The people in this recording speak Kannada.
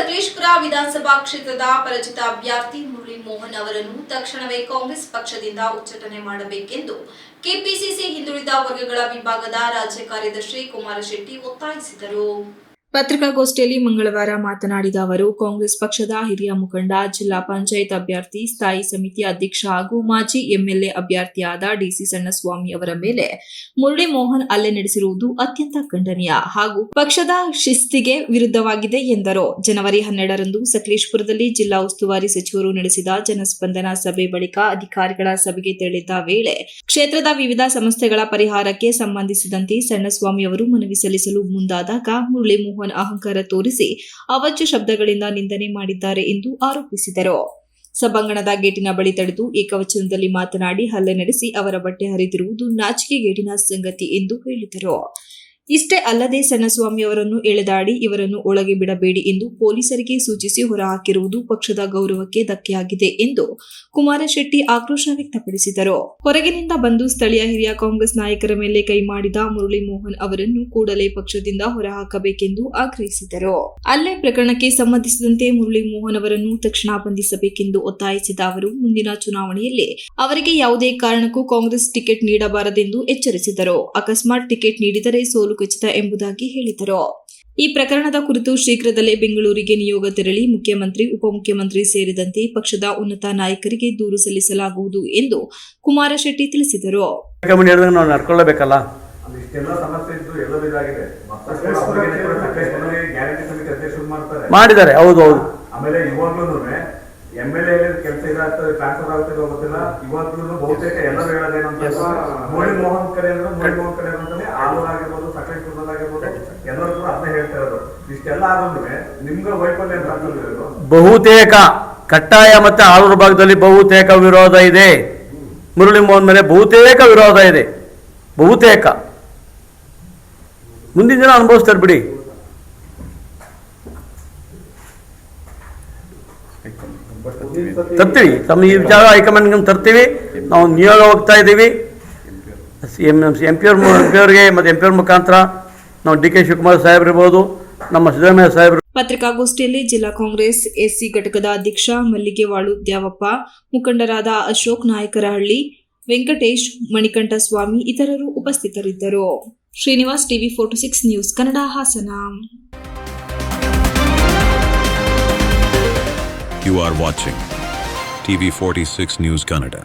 ಸಕಲೇಶಪುರ ವಿಧಾನಸಭಾ ಕ್ಷೇತ್ರದ ಪರಿಚಿತ ಅಭ್ಯರ್ಥಿ ಮುರಳಿ ಮೋಹನ್ ಅವರನ್ನು ತಕ್ಷಣವೇ ಕಾಂಗ್ರೆಸ್ ಪಕ್ಷದಿಂದ ಉಚ್ಚಾಟನೆ ಮಾಡಬೇಕೆಂದು ಕೆಪಿಸಿಸಿ ಹಿಂದುಳಿದ ವರ್ಗಗಳ ವಿಭಾಗದ ರಾಜ್ಯ ಕಾರ್ಯದರ್ಶಿ ಕುಮಾರ ಶೆಟ್ಟಿ ಒತ್ತಾಯಿಸಿದರು. ಪತ್ರಿಕಾಗೋಷ್ಠಿಯಲ್ಲಿ ಮಂಗಳವಾರ ಮಾತನಾಡಿದ ಅವರು, ಕಾಂಗ್ರೆಸ್ ಪಕ್ಷದ ಹಿರಿಯ ಮುಖಂಡ, ಜಿಲ್ಲಾ ಪಂಚಾಯತ್ ಅಭ್ಯರ್ಥಿ, ಸ್ಥಾಯಿ ಸಮಿತಿ ಅಧ್ಯಕ್ಷ ಹಾಗೂ ಮಾಜಿ ಎಂಎಲ್ಎ ಅಭ್ಯರ್ಥಿಯಾದ ಡಿಸಿ ಸಣ್ಣಸ್ವಾಮಿ ಅವರ ಮೇಲೆ ಮುರಳಿ ಮೋಹನ್ ಹಲ್ಲೆ ನಡೆಸಿರುವುದು ಅತ್ಯಂತ ಖಂಡನೀಯ ಹಾಗೂ ಪಕ್ಷದ ಶಿಸ್ತಿಗೆ ವಿರುದ್ಧವಾಗಿದೆ ಎಂದರು. ಜನವರಿ 12ರಂದು ಸಕಲೇಶಪುರದಲ್ಲಿ ಜಿಲ್ಲಾ ಉಸ್ತುವಾರಿ ಸಚಿವರು ನಡೆಸಿದ ಜನಸ್ಪಂದನ ಸಭೆ ಬಳಿಕ ಅಧಿಕಾರಿಗಳ ಸಭೆಗೆ ತೆರಳಿದ್ದ ವೇಳೆ ಕ್ಷೇತ್ರದ ವಿವಿಧ ಸಮಸ್ಯೆಗಳ ಪರಿಹಾರಕ್ಕೆ ಸಂಬಂಧಿಸಿದಂತೆ ಸಣ್ಣಸ್ವಾಮಿ ಅವರು ಮನವಿ ಸಲ್ಲಿಸಲು ಮುಂದಾದಾಗ ಮುರಳಿ ಮೋಹನ್ ಅಹಂಕಾರ ತೋರಿಸಿ ಅವಾಚ್ಯ ಶಬ್ದಗಳಿಂದ ನಿಂದನೆ ಮಾಡಿದ್ದಾರೆ ಎಂದು ಆರೋಪಿಸಿದರು. ಸಭಾಂಗಣದ ಗೇಟಿನ ಬಳಿ ತಡೆದು ಏಕವಚನದಲ್ಲಿ ಮಾತನಾಡಿ ಹಲ್ಲೆ ನಡೆಸಿ ಅವರ ಬಟ್ಟೆ ಹರಿದಿರುವುದು ನಾಚಿಕೆಗೇಡಿನ ಸಂಗತಿ ಎಂದು ಹೇಳಿದರು. ಇಷ್ಟೇ ಅಲ್ಲದೆ ಸಣ್ಣಸ್ವಾಮಿ ಅವರನ್ನು ಎಳೆದಾಡಿ ಇವರನ್ನು ಒಳಗೆ ಬಿಡಬೇಡಿ ಎಂದು ಪೊಲೀಸರಿಗೆ ಸೂಚಿಸಿ ಹೊರಹಾಕಿರುವುದು ಪಕ್ಷದ ಗೌರವಕ್ಕೆ ಧಕ್ಕೆಯಾಗಿದೆ ಎಂದು ಕುಮಾರಶೆಟ್ಟಿ ಆಕ್ರೋಶ ವ್ಯಕ್ತಪಡಿಸಿದರು. ಹೊರಗಿನಿಂದ ಬಂದು ಸ್ಥಳೀಯ ಹಿರಿಯ ಕಾಂಗ್ರೆಸ್ ನಾಯಕರ ಮೇಲೆ ಕೈ ಮಾಡಿದ ಮುರಳಿ ಮೋಹನ್ ಅವರನ್ನು ಕೂಡಲೇ ಪಕ್ಷದಿಂದ ಹೊರಹಾಕಬೇಕೆಂದು ಆಗ್ರಹಿಸಿದರು. ಹಲ್ಲೆ ಪ್ರಕರಣಕ್ಕೆ ಸಂಬಂಧಿಸಿದಂತೆ ಮುರಳಿ ಮೋಹನ್ ಅವರನ್ನು ತಕ್ಷಣ ಬಂಧಿಸಬೇಕೆಂದು ಒತ್ತಾಯಿಸಿದ ಅವರು, ಮುಂದಿನ ಚುನಾವಣೆಯಲ್ಲಿ ಅವರಿಗೆ ಯಾವುದೇ ಕಾರಣಕ್ಕೂ ಕಾಂಗ್ರೆಸ್ ಟಿಕೆಟ್ ನೀಡಬಾರದೆಂದು ಎಚ್ಚರಿಸಿದರು. ಅಕಸ್ಮಾತ್ ಟಿಕೆಟ್ ನೀಡಿದರೆ ಸೋಲು ಖಚಿತ ಎಂಬುದಾಗಿ ಹೇಳಿದರು. ಈ ಪ್ರಕರಣದ ಕುರಿತು ಶೀಘ್ರದಲ್ಲೇ ಬೆಂಗಳೂರಿಗೆ ನಿಯೋಗ ತೆರಳಿ ಮುಖ್ಯಮಂತ್ರಿ, ಉಪಮುಖ್ಯಮಂತ್ರಿ ಸೇರಿದಂತೆ ಪಕ್ಷದ ಉನ್ನತ ನಾಯಕರಿಗೆ ದೂರು ಸಲ್ಲಿಸಲಾಗುವುದು ಎಂದು ಕುಮಾರಶೆಟ್ಟಿ ತಿಳಿಸಿದರು. ಮಾಡಿದ್ದಾರೆ. ಹೌದು. ಆಮೇಲೆ ಇವಾಗ್ಲೂ ಎಂಎಲ್ಎ ಕೆಲಸ ಇದಾಗ್ತದೆ, ಟ್ರಾನ್ಸ್ಫರ್ ಆಗ್ತದೆ ಗೊತ್ತಿಲ್ಲ. ಇವತ್ತು ಬಹುತೇಕ ಎಲ್ಲರೂ ಹೇಳೋದೇನಂತ ಮುರಳಿ ಮೋಹನ್ ಕಡೆ ಅಂತಾನೆ ಆಲೂರು ಆಗಿರ್ಬೋದು, ಸಕಲೇಶಪುರದಲ್ಲಾಗಿರ್ಬೋದು, ಎಲ್ಲರೂ ಕೂಡ ಅದನ್ನೇ ಹೇಳ್ತಾ ಇರೋದು. ಇಷ್ಟೆಲ್ಲ ಆದ್ರೂ ನಿಮ್ಗೆ ವೈಫಲ್ಯ ಅಂತ ಬಹುತೇಕ ಕಟ್ಟಾಯ ಮತ್ತೆ ಆಲೂರು ಭಾಗದಲ್ಲಿ ಬಹುತೇಕ ವಿರೋಧ ಇದೆ. ಮುರಳಿ ಮೋಹನ್ ಮೇಲೆ ಬಹುತೇಕ ವಿರೋಧ ಇದೆ. ಬಹುತೇಕ ಮುಂದಿನ ದಿನ ಅನುಭವಿಸ್ತಾರೆ ಬಿಡಿ. ತರ್ತೀವಿ, ತಮ್ಮ ಈ ವಿಚಾರ ಹೈಕಮಾಂಡ್ ತರ್ತೀವಿ. ನಾವು ನಿಯೋಗ ಹೋಗ್ತಾ ಇದ್ದೀವಿ. ಎಂ ಪಿ ಅವರಿಗೆ ಮತ್ತು ಎಂ ಪಿ ಅವ್ರ ಮುಖಾಂತರ ನಾವು ಡಿ ಕೆ ಶಿವಕುಮಾರ್ ಸಾಹೇಬ್ರು ಇರ್ಬೋದು, ನಮ್ಮ ಸಿದ್ದರಾಮಯ್ಯ ಸಾಹೇಬ್ರು. ಪತ್ರಿಕಾಗೋಷ್ಠಿಯಲ್ಲಿ ಜಿಲ್ಲಾ ಕಾಂಗ್ರೆಸ್ ಎಸ್ಸಿ ಘಟಕದ ಅಧ್ಯಕ್ಷ ಮಲ್ಲಿಗೆವಾಳು ದ್ಯಾವಪ್ಪ, ಮುಖಂಡರಾದ ಅಶೋಕ್ ನಾಯಕರಹಳ್ಳಿ, ವೆಂಕಟೇಶ್, ಮಣಿಕಂಠ ಸ್ವಾಮಿ ಇತರರು ಉಪಸ್ಥಿತರಿದ್ದರು. Srinivas, TV 46 news Kannada, Hassan. You are watching TV 46 News Kannada.